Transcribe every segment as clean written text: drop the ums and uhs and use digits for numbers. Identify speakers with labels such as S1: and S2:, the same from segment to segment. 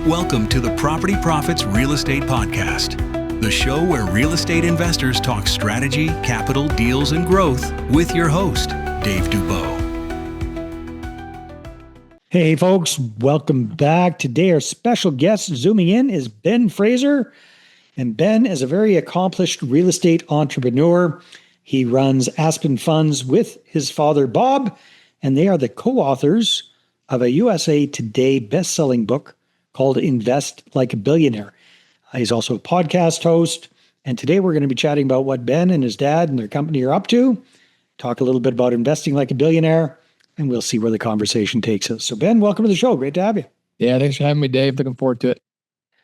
S1: Welcome to the Property Profits Real Estate Podcast, the show where real estate investors talk strategy, capital, deals, and growth with your host, Dave Dubeau.
S2: Hey folks, welcome back. Today our special guest zooming in is Ben Fraser. And Ben is a very accomplished real estate entrepreneur. He runs Aspen Funds with his father, Bob, and they are the co-authors of a USA Today best-selling book called Invest Like a Billionaire. He's also a podcast host. And today we're going to be chatting about what Ben and his dad and their company are up to, talk a little bit about investing like a billionaire, and we'll see where the conversation takes us. So Ben, welcome to the show. Great to have you.
S3: Yeah, thanks for having me, Dave. Looking forward to it.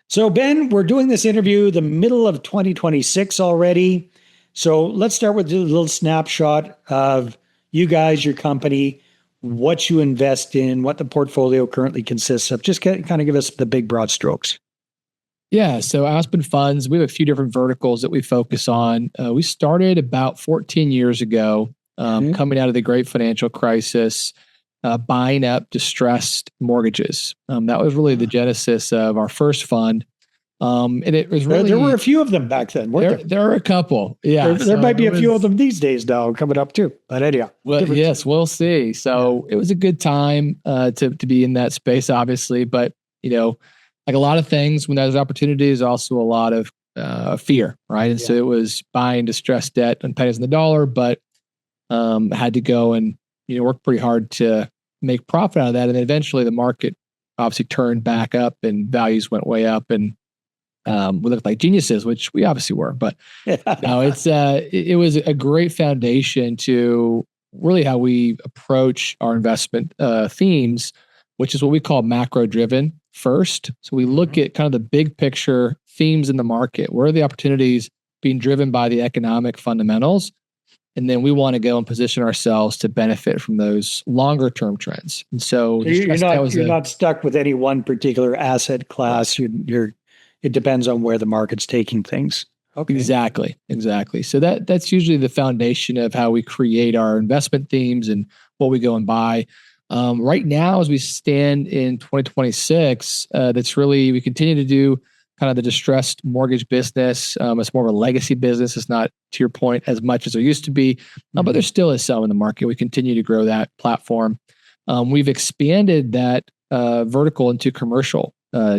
S2: So Ben, we're doing this interview the middle of 2026 already. So let's start with a little snapshot of you guys, your company, what you invest in, what the portfolio currently consists of. Just kind of give us the big broad strokes.
S3: Yeah, so Aspen Funds, we have a few different verticals that we focus on. We started about 14 years ago, coming out of the great financial crisis, buying up distressed mortgages. That was really the genesis of our first fund. And it was really...
S2: There were a few of them back then, weren't there?
S3: There were a couple, yeah.
S2: There might be a few of them these days now coming up too. But anyhow.
S3: Well, yes, we'll see. So It was a good time to be in that space, obviously. But, you know, like a lot of things, when there's opportunities, also a lot of fear, right? And so it was buying distressed debt and pennies on the dollar, but had to go and, work pretty hard to make profit out of that. And then eventually the market obviously turned back up and values went way up, and we looked like geniuses, which we obviously were. But no, it was a great foundation to really how we approach our investment themes, which is what we call macro driven first. So we look at kind of the big picture themes in the market. Where are the opportunities being driven by the economic fundamentals? And then we want to go and position ourselves to benefit from those longer term trends. And so
S2: you're not stuck with any one particular asset class. It depends on where the market's taking things. Okay.
S3: Exactly. So that's usually the foundation of how we create our investment themes and what we go and buy. Right now, as we stand in 2026, we continue to do kind of the distressed mortgage business. It's more of a legacy business. It's not, to your point, as much as there used to be, but there still is some in the market. We continue to grow that platform. We've expanded that vertical into commercial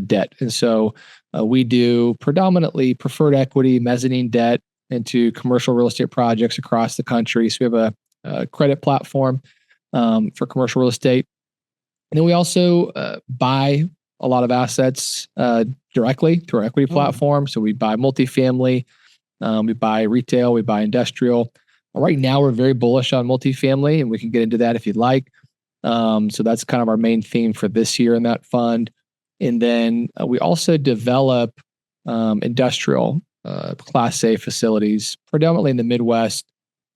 S3: debt. And so we do predominantly preferred equity, mezzanine debt into commercial real estate projects across the country. So we have a credit platform for commercial real estate. And then we also buy a lot of assets directly through our equity platform. So we buy multifamily, we buy retail, we buy industrial. Right now, we're very bullish on multifamily, and we can get into that if you'd like. So that's kind of our main theme for this year in that fund. And then we also develop industrial Class A facilities, predominantly in the Midwest,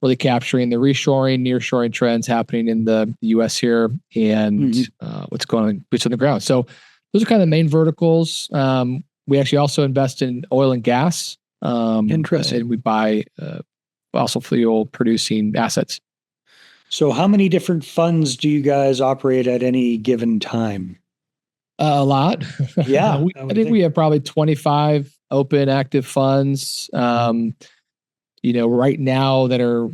S3: really capturing the reshoring, nearshoring trends happening in the U.S. here, and what's going on boots on the ground. So those are kind of the main verticals. We actually also invest in oil and gas.
S2: Interesting.
S3: And we buy fossil fuel producing assets.
S2: So how many different funds do you guys operate at any given time?
S3: A lot.
S2: Yeah.
S3: I think we have probably 25 open active funds, right now that are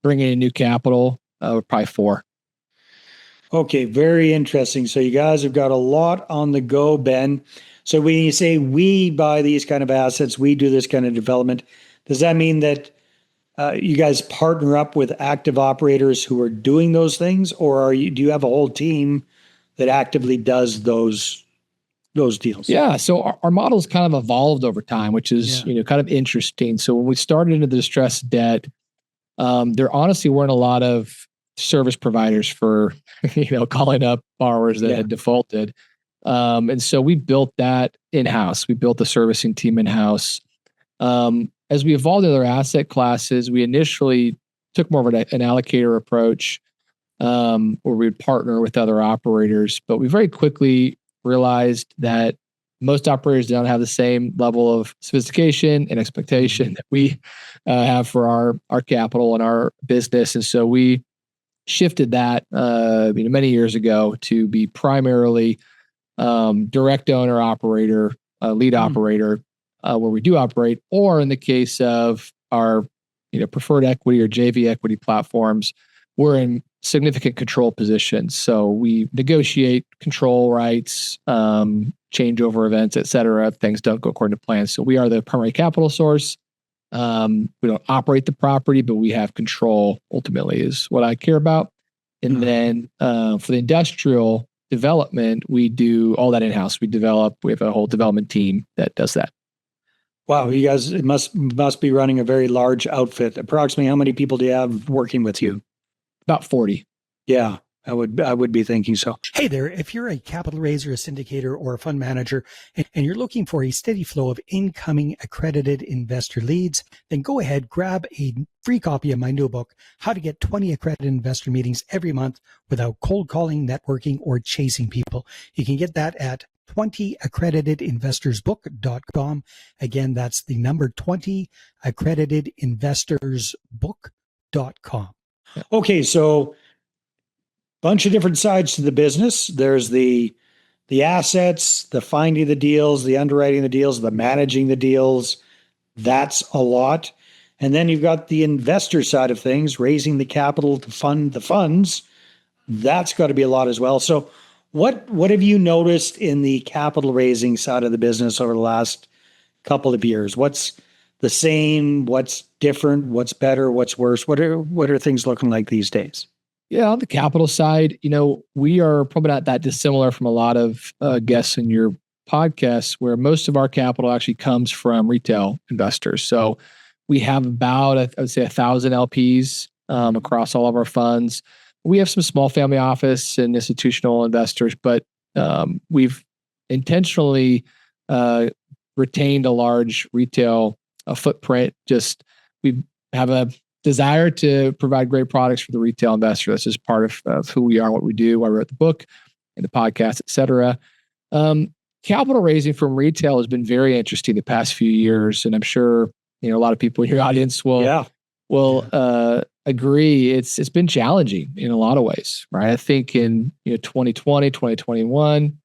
S3: bringing in new capital, probably 4.
S2: Okay. Very interesting. So you guys have got a lot on the go, Ben. So when you say we buy these kind of assets, we do this kind of development, does that mean that you guys partner up with active operators who are doing those things, or do you have a whole team that actively does those deals?
S3: Yeah. So our model's kind of evolved over time, which is, kind of interesting. So when we started into the distressed debt, there honestly weren't a lot of service providers for, calling up borrowers that had defaulted. And so we built that in-house. We built the servicing team in-house. As we evolved in other asset classes, we initially took more of an allocator approach, where we would partner with other operators, but we very quickly realized that most operators don't have the same level of sophistication and expectation that we have for our capital and our business. And so we shifted that many years ago to be primarily direct owner operator, lead operator, where we do operate, or in the case of our preferred equity or JV equity platforms, we're in significant control positions. So we negotiate control rights, changeover events, et cetera, if things don't go according to plan. So we are the primary capital source. We don't operate the property, but we have control ultimately is what I care about. And then for the industrial development, we do all that in-house. We have a whole development team that does that.
S2: Wow, you guys it must be running a very large outfit. Approximately how many people do you have working with you?
S3: About 40.
S2: Yeah, I would be thinking so.
S4: Hey there, if you're a capital raiser, a syndicator, or a fund manager, and you're looking for a steady flow of incoming accredited investor leads, then go ahead, grab a free copy of my new book, How to Get 20 Accredited Investor Meetings Every Month Without Cold Calling, Networking, or Chasing People. You can get that at 20accreditedinvestorsbook.com. Again, that's the number 20accreditedinvestorsbook.com.
S2: Okay, so bunch of different sides to the business. There's the assets, the finding the deals, the underwriting the deals, the managing the deals. That's a lot. And then you've got the investor side of things, raising the capital to fund the funds. That's got to be a lot as well. So what have you noticed in the capital raising side of the business over the last couple of years? What's the same? What's different? What's better? What's worse? What are things looking like these days?
S3: Yeah, on the capital side, we are probably not that dissimilar from a lot of guests in your podcast, where most of our capital actually comes from retail investors. So we have about, I would say, 1,000 LPs across all of our funds. We have some small family office and institutional investors, but we've intentionally retained a large retail footprint. Just we have a desire to provide great products for the retail investor. That's just part of who we are, what we do, why we wrote the book and the podcast, et cetera. Capital raising from retail has been very interesting the past few years. And I'm sure, a lot of people in your audience will agree. It's been challenging in a lot of ways, right? I think in 2020, 2021,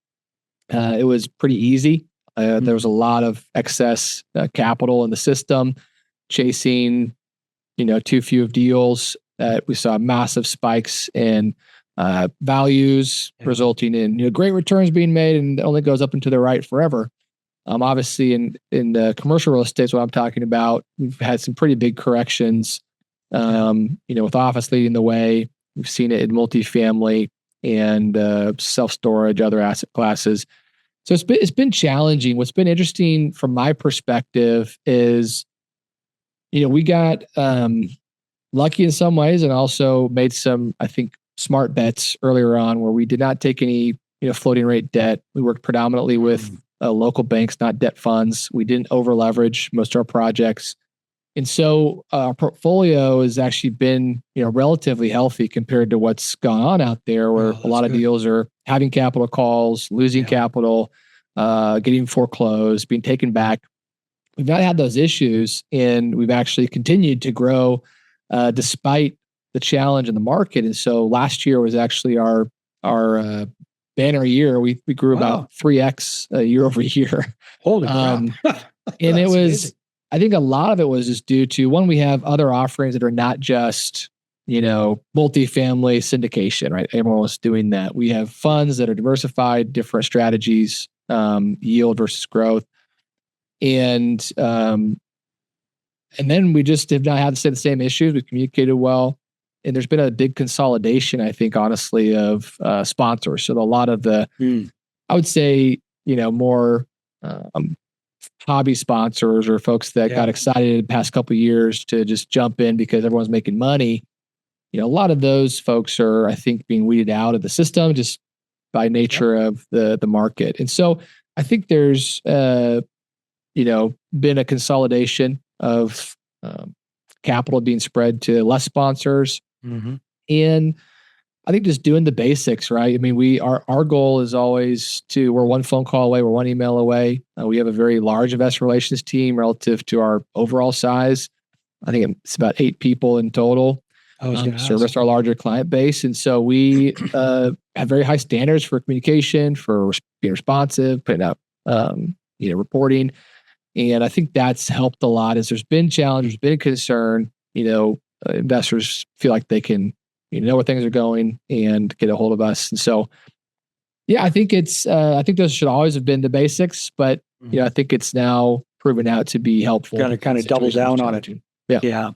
S3: it was pretty easy. There was a lot of excess capital in the system chasing too few of deals. We saw massive spikes in values, resulting in great returns being made, and it only goes up and to the right forever. Obviously, in the commercial real estate is what I'm talking about. We've had some pretty big corrections. With office leading the way, we've seen it in multifamily and self-storage, other asset classes. So it's been challenging. What's been interesting from my perspective is, we got lucky in some ways and also made some, I think, smart bets earlier on where we did not take any, floating rate debt. We worked predominantly with local banks, not debt funds. We didn't over leverage most of our projects. And so our portfolio has actually been, relatively healthy compared to what's gone on out there, where a lot of deals are having capital calls, losing capital, getting foreclosed, being taken back. We've not had those issues, and we've actually continued to grow despite the challenge in the market. And so last year was actually our banner year. We grew about 3x year over year.
S2: Holy crap!
S3: And it was amazing. I think a lot of it was just due to, one, we have other offerings that are not just multifamily syndication, right? Everyone was doing that. We have funds that are diversified, different strategies, yield versus growth. And then we just have not had the same issues. We've communicated well. And there's been a big consolidation, I think, honestly, of sponsors. So a lot of the, I would say, more hobby sponsors or folks that got excited the past couple of years to just jump in because everyone's making money. A lot of those folks are, I think, being weeded out of the system just by nature of the market. And so I think there's been a consolidation of capital being spread to less sponsors. And I think just doing the basics, right? I mean, our goal is always we're one phone call away, we're one email away. We have a very large investor relations team relative to our overall size. I think it's about 8 people in total.
S2: I was going to
S3: service our larger client base. And so we have very high standards for communication, for being responsive, putting out reporting. And I think that's helped a lot as there's been challenges, been concern, investors feel like they can know where things are going and get a hold of us. And so, I think I think those should always have been the basics, but I think it's now proven out to be helpful.
S2: Got to kind of double down on it.
S3: Yeah.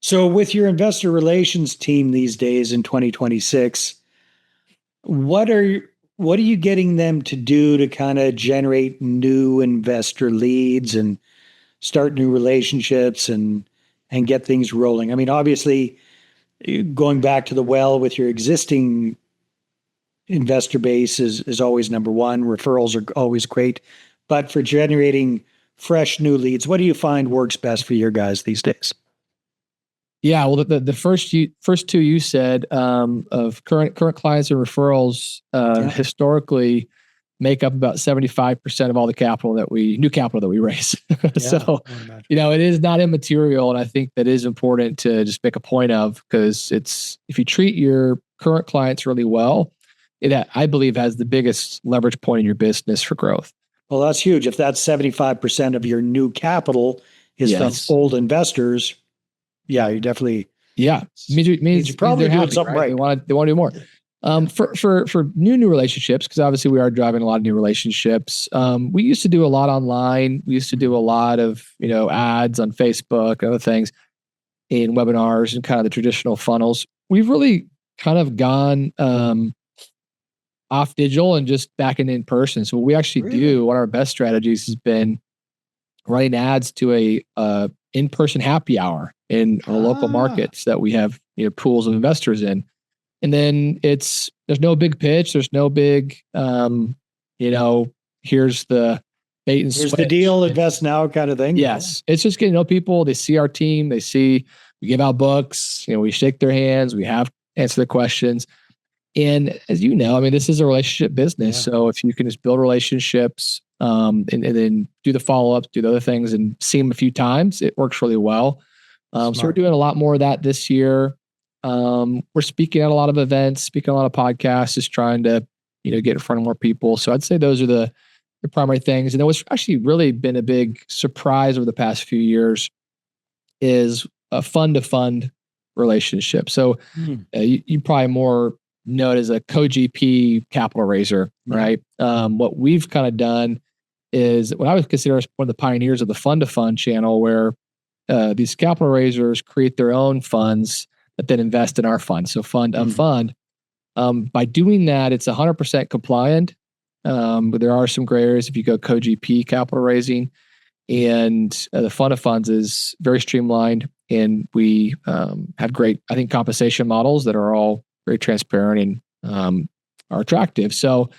S2: So with your investor relations team these days in 2026, what are you getting them to do to kind of generate new investor leads and start new relationships and get things rolling? I mean, obviously, going back to the well with your existing investor base is always number one. Referrals are always great. But for generating fresh new leads, what do you find works best for your guys these days?
S3: Yeah, well, the first two you said of current clients and referrals historically make up about 75% of all the new capital that we raise. So, it is not immaterial, and I think that is important to just make a point of, because if you treat your current clients really well, it, I believe, has the biggest leverage point in your business for growth.
S2: Well, that's huge. If that's 75% of your new capital is from old investors. Yeah, you definitely.
S3: Yeah, means
S2: you're probably doing something right.
S3: They want to do more. For new relationships, because obviously we are driving a lot of new relationships. We used to do a lot online. We used to do a lot of ads on Facebook, other things, in webinars and kind of the traditional funnels. We've really kind of gone off digital and just back in person. So what we actually do, one of our best strategies has been running ads to a in-person happy hour in our local markets that we have pools of investors in. And then there's no big pitch, there's no big here's the bait and switch.
S2: Here's the deal, invest now kind of thing.
S3: Yes. It's just getting to know people. They see our team, we give out books, we shake their hands, we answer their questions. And as you know, I mean, this is a relationship business. Yeah. So if you can just build relationships and then do the follow-ups, do the other things and see them a few times, it works really well. So we're doing a lot more of that this year. We're speaking at a lot of events, speaking on a lot of podcasts, just trying to, get in front of more people. So I'd say those are the primary things. And then what's actually really been a big surprise over the past few years is a fund-to-fund relationship. So you probably more know it as a co-GP capital raiser, right? What we've kind of done is what I would consider one of the pioneers of the fund-to-fund channel, where these capital raisers create their own funds that then invest in our fund. So fund of fund. By doing that, it's 100% compliant. But there are some gray areas if you go co-GP capital raising, and the fund of funds is very streamlined, and we have great, I think, compensation models that are all very transparent and are attractive. So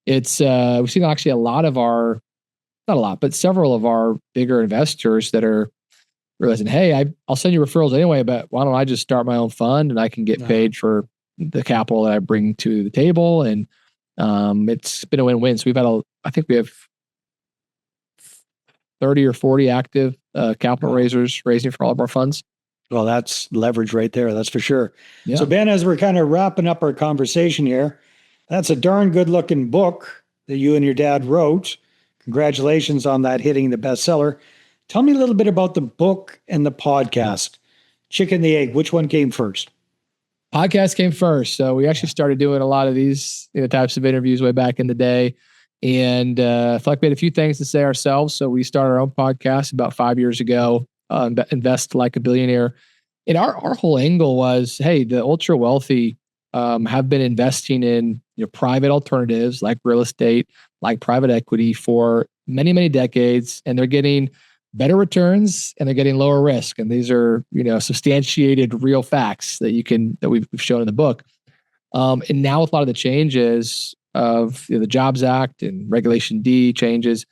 S3: it's we've seen actually not a lot, but several of our bigger investors that are realizing, hey, I'll send you referrals anyway, but why don't I just start my own fund and I can get paid for the capital that I bring to the table? And it's been a win-win. So I think we have 30 or 40 active capital raisers raising for all of our funds.
S2: Well, that's leverage right there. That's for sure.
S3: Yeah.
S2: So Ben, as we're kind of wrapping up our conversation here, that's a darn good looking book that you and your dad wrote. Congratulations on that hitting the bestseller. Tell me a little bit about the book and the podcast. Chicken the egg, which one came first?
S3: Podcast came first. So we actually started doing a lot of these types of interviews way back in the day. And I feel like we had a few things to say ourselves. So we started our own podcast about 5 years ago, Invest Like a Billionaire. And our whole angle was, hey, the ultra wealthy have been investing in private alternatives like real estate, like private equity for many, many decades. And they're getting better returns and they're getting lower risk. And these are, substantiated real facts that we've shown in the book. And now with a lot of the changes of the Jobs Act and Regulation D changes,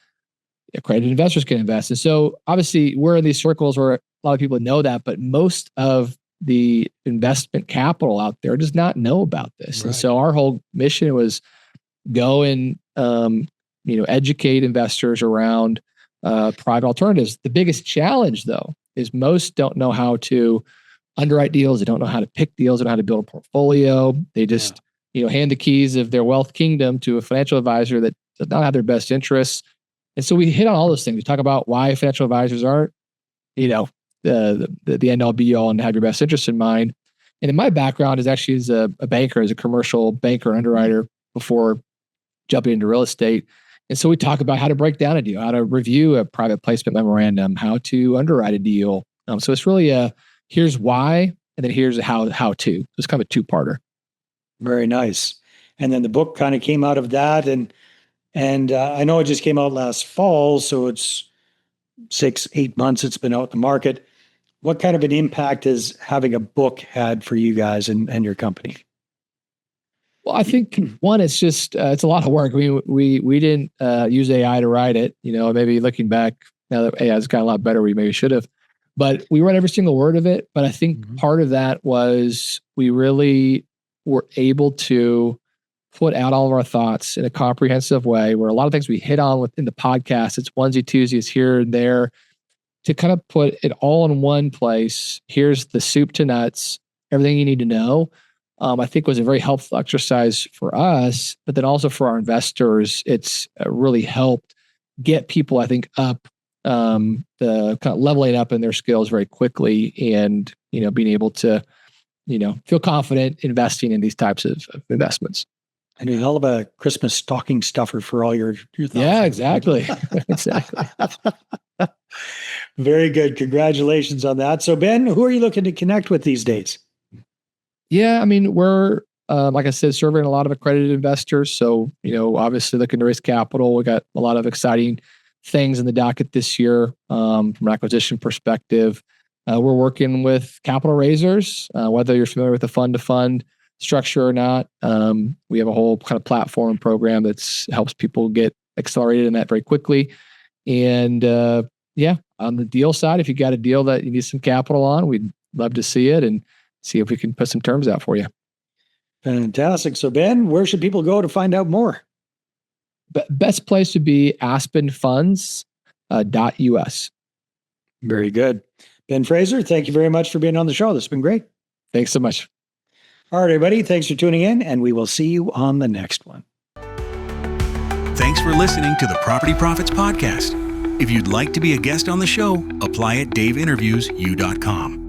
S3: accredited investors can invest. And so obviously we're in these circles where a lot of people know that, but most of the investment capital out there does not know about this. Right. And so our whole mission was go and, educate investors around private alternatives. The biggest challenge though, is most don't know how to underwrite deals. They don't know how to pick deals. They don't know how to build a portfolio. They just, hand the keys of their wealth kingdom to a financial advisor that does not have their best interests. And so we hit on all those things. We talk about why financial advisors aren't, the end all be all and have your best interest in mind. And in my background is actually as a banker, as a commercial banker underwriter before jumping into real estate. And so we talk about how to break down a deal, how to review a private placement memorandum, how to underwrite a deal. So it's really here's why, and then here's how to. It's kind of a two-parter.
S2: Very nice. And then the book kind of came out of that. And I know it just came out last fall, so it's 6-8 months it's been out in the market. What kind of an impact has having a book had for you guys and your company?
S3: Well, I think one, it's just it's a lot of work. I mean, we didn't use AI to write it. Maybe looking back now that AI has gotten a lot better, we maybe should have. But we read every single word of it. But I think part of that was we really were able to put out all of our thoughts in a comprehensive way, where a lot of things we hit on within the podcast, it's onesie twosies here and there, to kind of put it all in one place. Here's the soup to nuts, everything you need to know. I think was a very helpful exercise for us, but then also for our investors, it's really helped get people, I think, up, the kind of leveling up in their skills very quickly, and being able to, feel confident investing in these types of investments.
S2: And a hell of a Christmas stocking stuffer for all your thoughts.
S3: Yeah, exactly. Exactly.
S2: Very good. Congratulations on that. So Ben, who are you looking to connect with these days?
S3: Yeah, I mean, we're, like I said, serving a lot of accredited investors. So, obviously looking to raise capital. We got a lot of exciting things in the docket this year from an acquisition perspective. We're working with capital raisers, whether you're familiar with the fund-to-fund structure or not. We have a whole kind of platform program that helps people get accelerated in that very quickly. And on the deal side, if you got a deal that you need some capital on, we'd love to see it and see if we can put some terms out for you.
S2: Fantastic. So Ben, where should people go to find out more?
S3: Best place would be aspenfunds.us.
S2: Very good. Ben Fraser, thank you very much for being on the show. This has been great.
S3: Thanks so much.
S2: All right, everybody. Thanks for tuning in, and we will see you on the next one.
S1: Thanks for listening to the Property Profits Podcast. If you'd like to be a guest on the show, apply at daveinterviews.com.